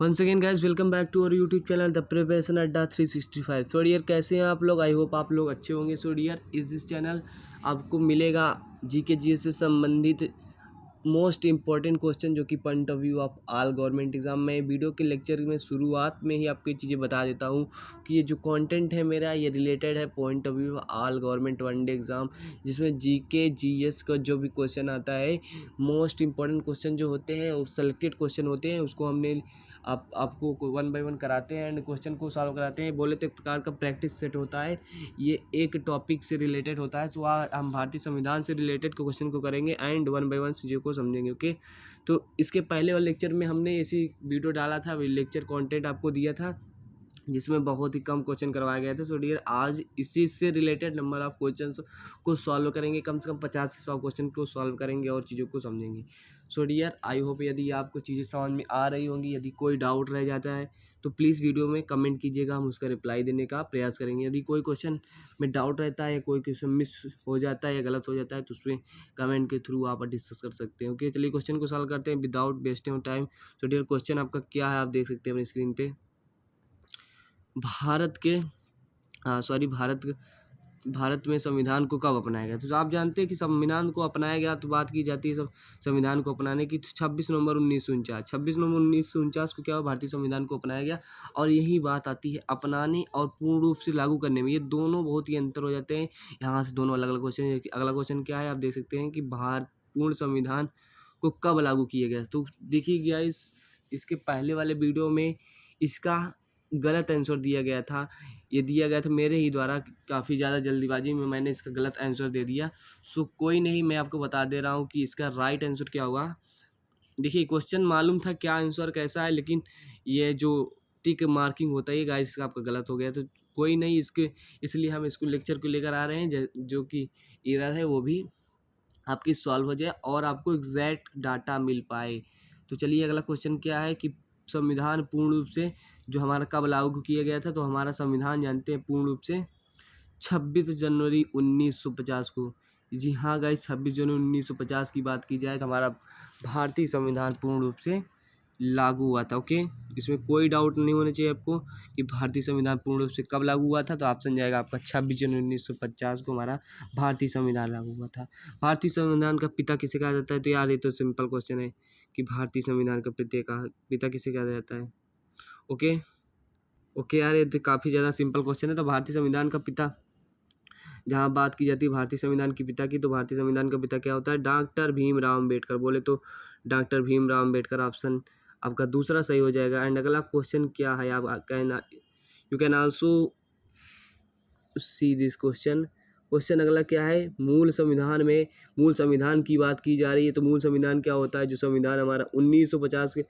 Once again guys, welcome back to our YouTube channel the preparation Adda 365। So dear, कैसे हैं आप लोग? I hope आप लोग अच्छे होंगे। सो डियर, इस चैनल आपको मिलेगा जीके जीएस से संबंधित मोस्ट इंपॉर्टेंट क्वेश्चन जो कि point of view of all government exam में। वीडियो के लेक्चर में शुरुआत में ही आपको ये चीज़ें बता देता हूँ कि ये जो कंटेंट है मेरा, ये रिलेटेड है point of view all government one day exam, जिसमें जीके जीएस का जो भी क्वेश्चन आता है, मोस्ट इंपॉर्टेंट क्वेश्चन जो होते हैं और सेलेक्टेड क्वेश्चन होते हैं, उसको हमने आपको वन बाय वन कराते हैं एंड क्वेश्चन को सॉल्व कराते हैं। बोले तो एक प्रकार का प्रैक्टिस सेट होता है। ये एक टॉपिक से रिलेटेड होता है, तो हम भारतीय संविधान से रिलेटेड क्वेश्चन को करेंगे एंड वन बाय वन चीज़ों को समझेंगे। ओके, तो इसके पहले वाले लेक्चर में हमने ऐसी वीडियो डाला था, लेक्चर कंटेंट आपको दिया था जिसमें बहुत ही कम क्वेश्चन करवाए गए थे। सो डियर, आज इसी से रिलेटेड नंबर ऑफ क्वेश्चंस को सॉल्व करेंगे, कम से कम 50 से 100 क्वेश्चन को सॉल्व करेंगे और चीज़ों को समझेंगे। सो डियर, आई होप यदि आपको चीज़ें समझ में आ रही होंगी, यदि कोई डाउट रह जाता है तो प्लीज़ वीडियो में कमेंट कीजिएगा, हम उसका रिप्लाई देने का प्रयास करेंगे। यदि कोई क्वेश्चन में डाउट रहता है या कोई क्वेश्चन मिस हो जाता है या गलत हो जाता है तो उसमें कमेंट के थ्रू आप डिस्कस कर सकते हैं। ओके, चलिए क्वेश्चन को सॉल्व करते हैं without wasting time. So dear, question आपका क्या है आप देख सकते हैं अपनी स्क्रीन पे। भारत में संविधान को कब अपनाया गया? तो आप जानते हैं कि संविधान को अपनाया गया, तो बात की जाती है सब संविधान को अपनाने की, तो 26 नवंबर 1949। 26 नवंबर 1949 को क्या हुआ? भारतीय संविधान को अपनाया गया। और यही बात आती है अपनाने और पूर्ण रूप से लागू करने में, ये दोनों बहुत ही अंतर हो जाते हैं। यहाँ से दोनों अलग अलग क्वेश्चन है। अगला क्वेश्चन क्या है आप देख सकते हैं कि भारत पूर्ण संविधान को कब लागू किया गया? तो देखिए गया इसके पहले वाले वीडियो में इसका गलत आंसर दिया गया था। ये दिया गया था मेरे ही द्वारा, काफ़ी ज़्यादा जल्दीबाजी में मैंने इसका गलत आंसर दे दिया। सो कोई नहीं, मैं आपको बता दे रहा हूँ कि इसका राइट आंसर क्या होगा। देखिए, क्वेश्चन मालूम था क्या आंसर कैसा है, लेकिन ये जो टिक मार्किंग होता है ये गाइस इसका आपका गलत हो गया। तो कोई नहीं, इसलिए हम इसको लेक्चर को लेकर आ रहे हैं, जो कि एरर है वो भी आपकी सॉल्व हो जाए और आपको एग्जैक्ट डाटा मिल पाए। तो चलिए, अगला क्वेश्चन क्या है कि संविधान पूर्ण रूप से जो हमारा कब लागू किया गया था? तो हमारा संविधान जानते हैं पूर्ण रूप से 26 जनवरी 1950 को। जी हाँ गाइस, 26 जनवरी 1950 की बात की जाए तो हमारा भारतीय संविधान पूर्ण रूप से लागू हुआ था। ओके, इसमें कोई डाउट नहीं होना चाहिए आपको कि भारतीय संविधान पूर्ण रूप से कब लागू हुआ था। तो ऑप्शन जाएगा आपका 26 जनवरी 1950 को हमारा भारतीय संविधान लागू हुआ था। भारतीय संविधान का पिता किसे कहा जाता है? तो यार ये तो सिंपल क्वेश्चन है कि भारतीय संविधान का पिता किसे कहा जाता है। ओके यार, ये तो काफ़ी ज़्यादा सिंपल क्वेश्चन है। तो भारतीय संविधान का पिता, जहाँ बात की जाती है भारतीय संविधान के पिता की, तो भारतीय संविधान का पिता क्या होता है? डॉक्टर भीमराव अम्बेडकर। बोले तो डॉक्टर भीमराव अम्बेडकर ऑप्शन आपका दूसरा सही हो जाएगा। एंड अगला क्वेश्चन क्या है, आप you can also see this question अगला क्या है? मूल संविधान की बात की जा रही है। तो मूल संविधान क्या होता है? जो संविधान हमारा 1950 के,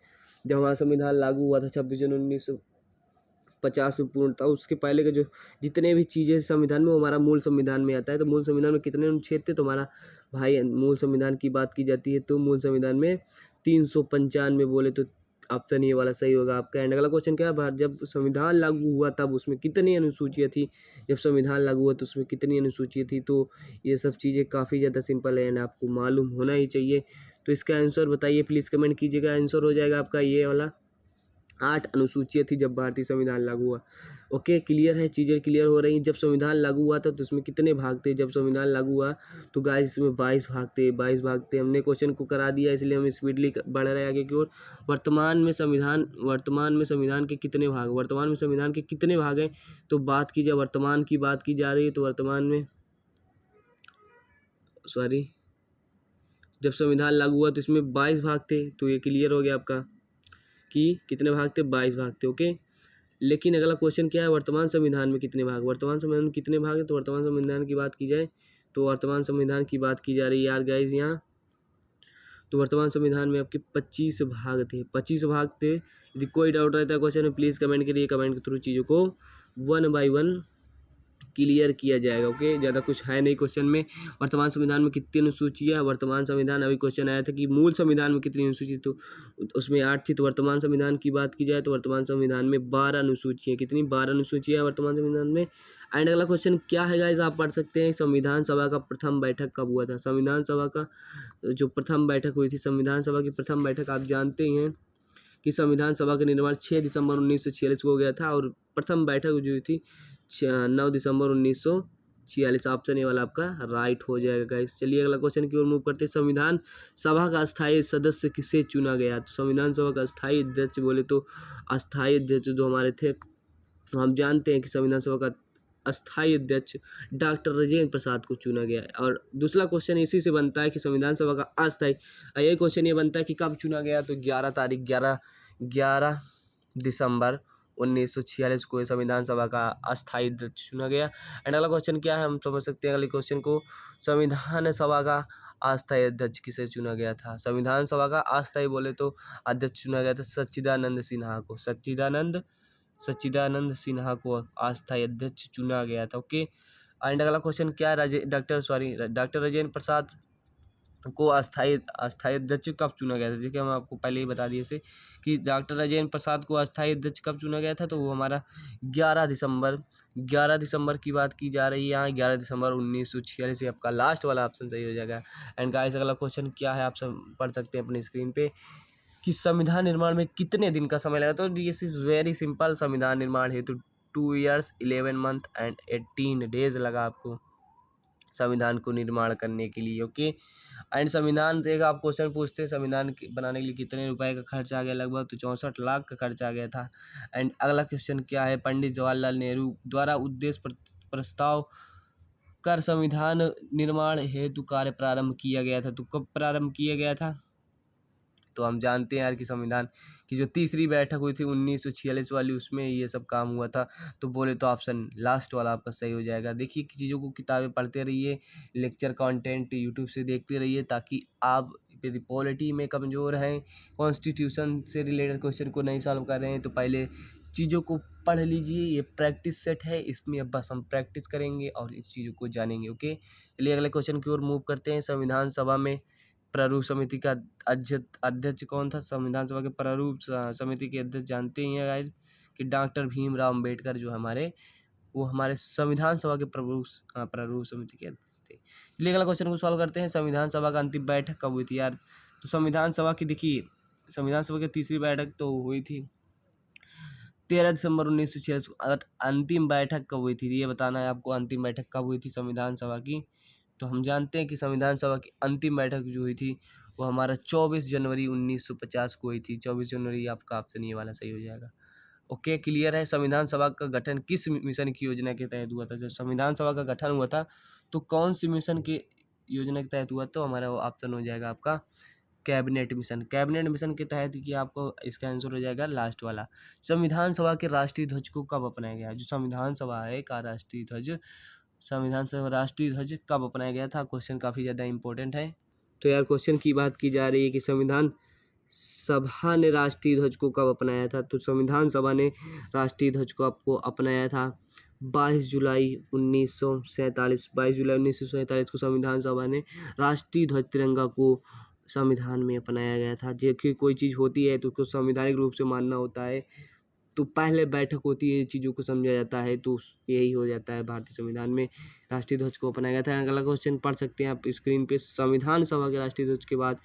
जब हमारा संविधान लागू हुआ था 26 जनवरी 1950 में पूर्ण था, उसके पहले के जो जितने भी चीज़ें संविधान में, वो हमारा मूल संविधान में आता है। तो मूल संविधान में कितने अनुच्छेद थे? तो हमारा भाई मूल संविधान की बात की जाती है तो मूल संविधान में 395। बोले तो ऑप्शन ये वाला सही होगा आपका। एंड अगला क्वेश्चन क्या है? जब संविधान लागू हुआ तब उसमें कितनी अनुसूचियाँ थी? जब संविधान लागू हुआ तो उसमें कितनी अनुसूचियाँ थी? तो ये सब चीज़ें काफ़ी ज़्यादा सिंपल है एंड आपको मालूम होना ही चाहिए। तो इसका आंसर बताइए, प्लीज़ कमेंट कीजिएगा। आंसर हो जाएगा आपका ये वाला 8 अनुसूचियाँ थी जब भारतीय संविधान लागू हुआ। ओके, क्लियर है, चीज़ें क्लियर हो रही हैं। जब संविधान लागू हुआ था तो उसमें कितने भाग थे? जब संविधान लागू हुआ तो गाइस इसमें 22 भाग थे। 22 भाग थे। हमने क्वेश्चन को करा दिया, इसलिए हम स्पीडली बढ़ रहे हैं आगे की ओर। वर्तमान में संविधान के कितने भाग, वर्तमान में संविधान के कितने भाग हैं? तो बात की जाए, वर्तमान की बात की जा रही है तो वर्तमान में जब संविधान लागू हुआ तो इसमें 22 भाग थे। तो ये क्लियर हो गया आपका कि कितने भाग थे? 22 भाग थे। ओके, लेकिन अगला क्वेश्चन क्या है? वर्तमान संविधान में कितने भाग, वर्तमान संविधान में कितने भाग है? तो वर्तमान संविधान की बात की जाए तो वर्तमान संविधान की बात की जा रही है यार गाइज यहाँ। तो वर्तमान संविधान में आपके 25 भाग थे। 25 भाग थे। यदि कोई डाउट रहता है क्वेश्चन में, प्लीज़ कमेंट करिए। कमेंट के थ्रू चीज़ों को वन बाई वन क्लियर किया जाएगा। ओके, ज़्यादा कुछ है नहीं क्वेश्चन में। वर्तमान संविधान में कितनी अनुसूचियाँ? वर्तमान संविधान, अभी क्वेश्चन आया था कि मूल संविधान में कितनी अनुसूची, तो उसमें 8 थी। तो वर्तमान संविधान की बात की जाए तो वर्तमान संविधान में 12 अनुसूचियाँ। कितनी? 12 अनुसूचियाँ वर्तमान संविधान में। एंड अगला क्वेश्चन क्या है गाइस, आप पढ़ सकते हैं, संविधान सभा का प्रथम बैठक कब हुआ था? संविधान सभा का जो प्रथम बैठक हुई थी, संविधान सभा की प्रथम बैठक आप जानते ही हैं कि संविधान सभा का निर्माण 6 दिसंबर 1946 को हो गया था और प्रथम बैठक जो हुई थी 9 दिसंबर 1946। ऑप्शन ए वाला आपका राइट हो जाएगा गाइस। चलिए अगला क्वेश्चन की ओर मूव करते हैं। संविधान सभा का अस्थायी सदस्य किसे चुना गया? तो संविधान सभा का अस्थायी अध्यक्ष बोले तो अस्थायी अध्यक्ष जो हमारे थे, तो हम जानते हैं कि संविधान सभा का अस्थायी अध्यक्ष डॉक्टर राजेंद्र प्रसाद को चुना गया है। और दूसरा क्वेश्चन इसी से बनता है कि संविधान सभा का अस्थायी, यही क्वेश्चन ये बनता है कि कब चुना गया? तो 11 दिसंबर 1946 को संविधान सभा का अस्थायी अध्यक्ष चुना गया। एंड अगला क्वेश्चन क्या है हम समझ सकते हैं अगले क्वेश्चन को। संविधान सभा का अस्थायी अध्यक्ष किसे चुना गया था? संविधान सभा का अस्थायी बोले तो अध्यक्ष चुना गया था सच्चिदानंद सिन्हा को। सच्चिदानंद सिन्हा को अस्थायी अध्यक्ष चुना गया था। ओके। एंड अगला क्वेश्चन क्या है? डॉक्टर राजेंद्र प्रसाद को अस्थायी अध्यक्ष कब चुना गया था? देखिए हम आपको पहले ही बता दिए थे कि डॉक्टर राजेंद्र प्रसाद को अस्थायी अध्यक्ष कब चुना गया था, तो वो हमारा 11 दिसंबर की बात की जा रही है यहाँ। 11 दिसंबर 1946 आपका लास्ट वाला ऑप्शन सही हो जाएगा। एंड गाइस अगला क्वेश्चन क्या है आप सब पढ़ सकते हैं अपनी स्क्रीन पे कि संविधान निर्माण में कितने दिन का समय लगा? तो दिस इज वेरी सिंपल। संविधान निर्माण हेतु 2 ईयर्स 11 मंथ एंड 18 डेज लगा आपको संविधान को निर्माण करने के लिए। ओके। एंड संविधान से आप क्वेश्चन पूछते हैं संविधान बनाने के लिए कितने रुपए का खर्च आ गया? लगभग तो 64 लाख का खर्च आ गया था। एंड अगला क्वेश्चन क्या है? पंडित जवाहरलाल नेहरू द्वारा उद्देश्य प्रस्ताव कर संविधान निर्माण हेतु कार्य प्रारंभ किया गया था। तो कब प्रारंभ किया गया था? तो हम जानते हैं यार कि संविधान की जो तीसरी बैठक हुई थी 1946 वाली, उसमें ये सब काम हुआ था। तो बोले तो ऑप्शन लास्ट वाला आपका सही हो जाएगा। देखिए चीज़ों को किताबें पढ़ते रहिए, लेक्चर कंटेंट यूट्यूब से देखते रहिए, ताकि आप यदि पॉलिटी में कमज़ोर हैं, कॉन्स्टिट्यूशन से रिलेटेड क्वेश्चन को नहीं सॉल्व कर रहे हैं, तो पहले चीज़ों को पढ़ लीजिए। ये प्रैक्टिस सेट है, इसमें अब बस हम प्रैक्टिस करेंगे और इस चीज़ों को जानेंगे। ओके। चलिए अगले क्वेश्चन की ओर मूव करते हैं। संविधान सभा में प्रारूप समिति का अध्यक्ष कौन था? संविधान सभा के प्रारूप समिति के अध्यक्ष जानते ही हैं गाइस कि डॉक्टर भीमराव अम्बेडकर जो हमारे वो हमारे संविधान सभा के प्रारूप समिति के अध्यक्ष थे। चलिए अगला क्वेश्चन को सॉल्व करते हैं। संविधान सभा का अंतिम बैठक कब हुई थी यार? तो संविधान सभा की देखिए संविधान सभा की तीसरी बैठक तो हुई थी 13 दिसंबर 1946 को। अंतिम बैठक कब हुई थी ये बताना है आपको। अंतिम बैठक कब हुई थी संविधान सभा की? तो हम जानते हैं कि संविधान सभा की अंतिम बैठक जो हुई थी वो हमारा 24 जनवरी 1950 को हुई थी। 24 जनवरी आपका ऑप्शन ये वाला सही हो जाएगा। ओके। क्लियर है। संविधान सभा का गठन किस मिशन की योजना के तहत हुआ था? जब संविधान सभा का गठन हुआ था तो कौन सी मिशन के योजना के तहत हुआ? तो हमारा ऑप्शन हो जाएगा आपका कैबिनेट मिशन। कैबिनेट मिशन के तहत कि आपको इसका आंसर हो जाएगा लास्ट वाला। संविधान सभा के राष्ट्रीय ध्वज को कब अपनाया गया? जो संविधान सभा है का राष्ट्रीय ध्वज, संविधान सभा राष्ट्रीय ध्वज कब अपनाया गया था? क्वेश्चन काफ़ी ज़्यादा इंपॉर्टेंट है। तो यार क्वेश्चन की बात की जा रही है कि संविधान सभा ने राष्ट्रीय ध्वज को कब अपनाया था? तो संविधान सभा ने राष्ट्रीय ध्वज को आपको अपनाया था 22 जुलाई 1947 को संविधान सभा ने राष्ट्रीय ध्वज तिरंगा को संविधान में अपनाया गया था। जो कि कोई चीज़ होती है तो उसको संवैधानिक रूप से मानना होता है, तो पहले बैठक होती है, चीज़ों को समझा जाता है, तो यही हो जाता है भारतीय संविधान में राष्ट्रीय ध्वज को अपनाया गया था। अगला क्वेश्चन पढ़ सकते हैं आप स्क्रीन पे। संविधान सभा के राष्ट्रीय ध्वज के बाद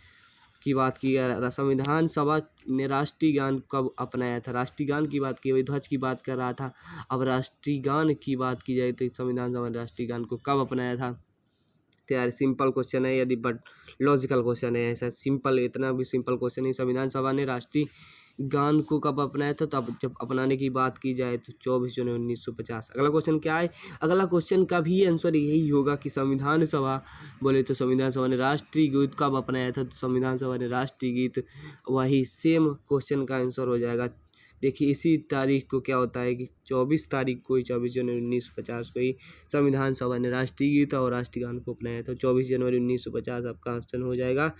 की बात की गया, संविधान सभा ने राष्ट्रीय गान कब अपनाया था? राष्ट्रीय गान की बात की, वही ध्वज की बात कर रहा था। अब राष्ट्रीय गान की बात की जाए तो संविधान सभा ने राष्ट्रीय गान को कब अपनाया था? तो यार सिंपल क्वेश्चन है, यदि बट लॉजिकल क्वेश्चन है, ऐसा सिंपल, इतना भी सिंपल क्वेश्चन है। संविधान सभा ने राष्ट्रीय गान को कब अपनाया था? तो अब जब अपनाने की बात की जाए तो 24 जनवरी 1950। अगला क्वेश्चन क्या है? अगला क्वेश्चन का भी आंसर यही होगा कि संविधान सभा बोले तो संविधान सभा ने राष्ट्रीय गीत कब अपनाया था? तो संविधान सभा ने राष्ट्रीय गीत, वही सेम क्वेश्चन का आंसर हो जाएगा। देखिए इसी तारीख को क्या होता है कि 24 तारीख को ही 24 जनवरी 1950 को ही संविधान सभा ने राष्ट्रीय गीत और राष्ट्रीय गान को अपनाया था। 24 जनवरी 1950 आपका ऑप्शन हो जाएगा।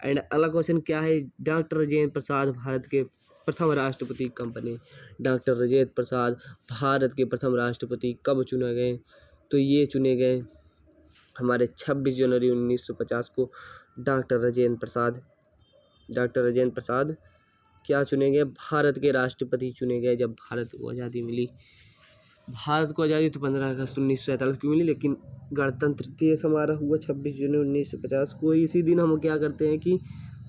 एंड अगला क्वेश्चन क्या है? डॉक्टर राजेंद्र प्रसाद भारत के प्रथम राष्ट्रपति कब बने? डॉक्टर राजेंद्र प्रसाद भारत के प्रथम राष्ट्रपति कब चुने गए? तो ये चुने गए हमारे 26 जनवरी 1950 को। डॉक्टर राजेंद्र प्रसाद क्या चुने गए? भारत के राष्ट्रपति चुने गए जब भारत को आज़ादी मिली। भारत को आज़ादी तो 15 अगस्त 1947 को मिली, लेकिन गणतंत्र दिवस हमारा हुआ 26 जनवरी 1950 को। इसी दिन हम क्या करते हैं कि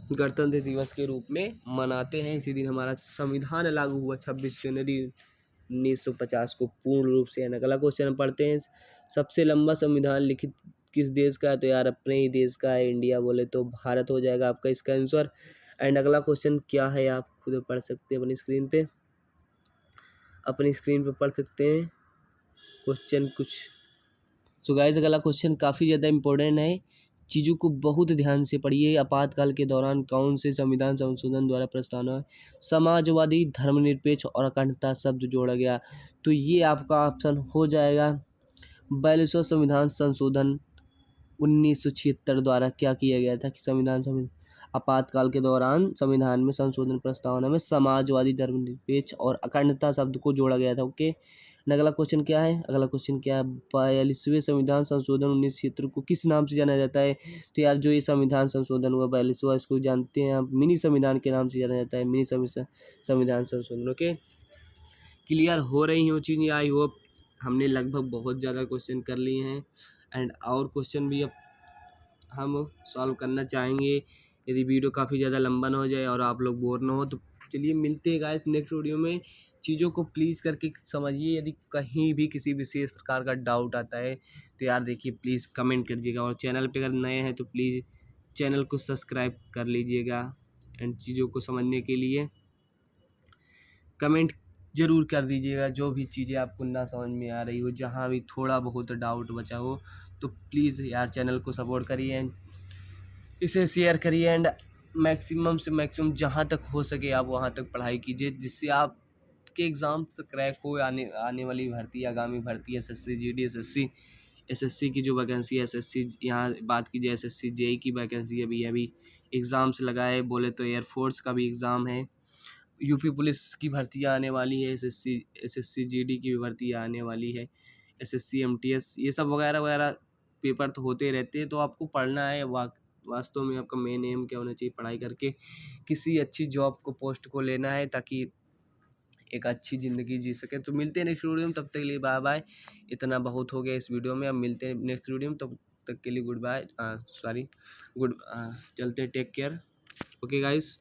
गणतंत्र दिवस के रूप में मनाते हैं। इसी दिन हमारा संविधान लागू हुआ 26 जनवरी 1950 को पूर्ण रूप से। अगला क्वेश्चन हम पढ़ते हैं, सबसे लंबा संविधान लिखित किस देश का है? तो यार अपने ही देश का है, इंडिया बोले तो भारत हो जाएगा आपका इसका आंसर। एंड अगला क्वेश्चन क्या है आप खुद पढ़ सकते हैं अपनी स्क्रीन पे पढ़ सकते हैं क्वेश्चन कुछ। सो गाइस अगला क्वेश्चन काफ़ी ज़्यादा इंपॉर्टेंट है, चीज़ों को बहुत ध्यान से पढ़िए। आपातकाल के दौरान कौन से संविधान संशोधन द्वारा प्रस्तावना है? समाजवादी, धर्मनिरपेक्ष और अखंडता शब्द जोड़ा गया, तो ये आपका ऑप्शन हो जाएगा 42वां संविधान संशोधन 1976 द्वारा क्या किया गया था कि संविधान आपातकाल के दौरान संविधान में संशोधन प्रस्तावना में समाजवादी, धर्मनिरपेक्ष और अखंडता शब्द को जोड़ा गया था। ओके, अगला क्वेश्चन क्या है? 42वें संविधान संशोधन 1976 को किस नाम से जाना जाता है? तो यार जो ये संविधान संशोधन हुआ 42वां, इसको जानते हैं आप मिनी संविधान के नाम से जाना जाता है, मिनी संविधान संशोधन। ओके, क्लियर हो रही हो चीज़ें? आई होप हमने लगभग बहुत ज़्यादा क्वेश्चन कर लिए हैं एंड और क्वेश्चन भी अब हम सॉल्व करना चाहेंगे यदि वीडियो काफ़ी ज़्यादा लंबा ना हो जाए और आप लोग बोर ना हो। तो चलिए मिलते हैं गाइस नेक्स्ट वीडियो में। चीज़ों को प्लीज़ करके समझिए, यदि कहीं भी किसी विशेष प्रकार का डाउट आता है तो यार देखिए प्लीज़ कमेंट कर दीजिएगा, और चैनल पे अगर नए हैं तो प्लीज़ चैनल को सब्सक्राइब कर लीजिएगा। एंड चीज़ों को समझने के लिए कमेंट ज़रूर कर दीजिएगा, जो भी चीज़ें आपको ना समझ में आ रही हो, जहाँ भी थोड़ा बहुत डाउट बचा हो तो प्लीज़ यार चैनल को सपोर्ट करिए एंड इसे शेयर करिए एंड मैक्सिमम से मैक्सिमम जहाँ तक हो सके आप वहाँ तक पढ़ाई कीजिए, जिससे आपके एग्ज़ाम्स क्रैक हो। आने वाली भर्ती, आगामी भर्ती, एसएससी जीडी, एसएससी की जो वैकेंसी है, एसएससी यहाँ बात कीजिए, एसएससी जेई की वैकेंसी अभी एग्ज़ाम्स लगाए बोले तो एयरफोर्स का भी एग्ज़ाम है, यूपी पुलिस की भर्तियाँ आने वाली है, एसएससी जीडी की भी भर्ती आने वाली है, एसएससी एमटीएस, ये सब वगैरह वगैरह पेपर तो होते रहते हैं। तो आपको पढ़ना है, वास्तव में आपका मेन एम क्या होना चाहिए? पढ़ाई करके किसी अच्छी जॉब को, पोस्ट को लेना है ताकि एक अच्छी ज़िंदगी जी सके। तो मिलते हैं नेक्स्ट वीडियो में, तब तक के लिए बाय बाय। इतना बहुत हो गया इस वीडियो में, अब मिलते हैं नेक्स्ट वीडियो में, तब तक के लिए गुड बाय, चलते टेक केयर। Okay guys.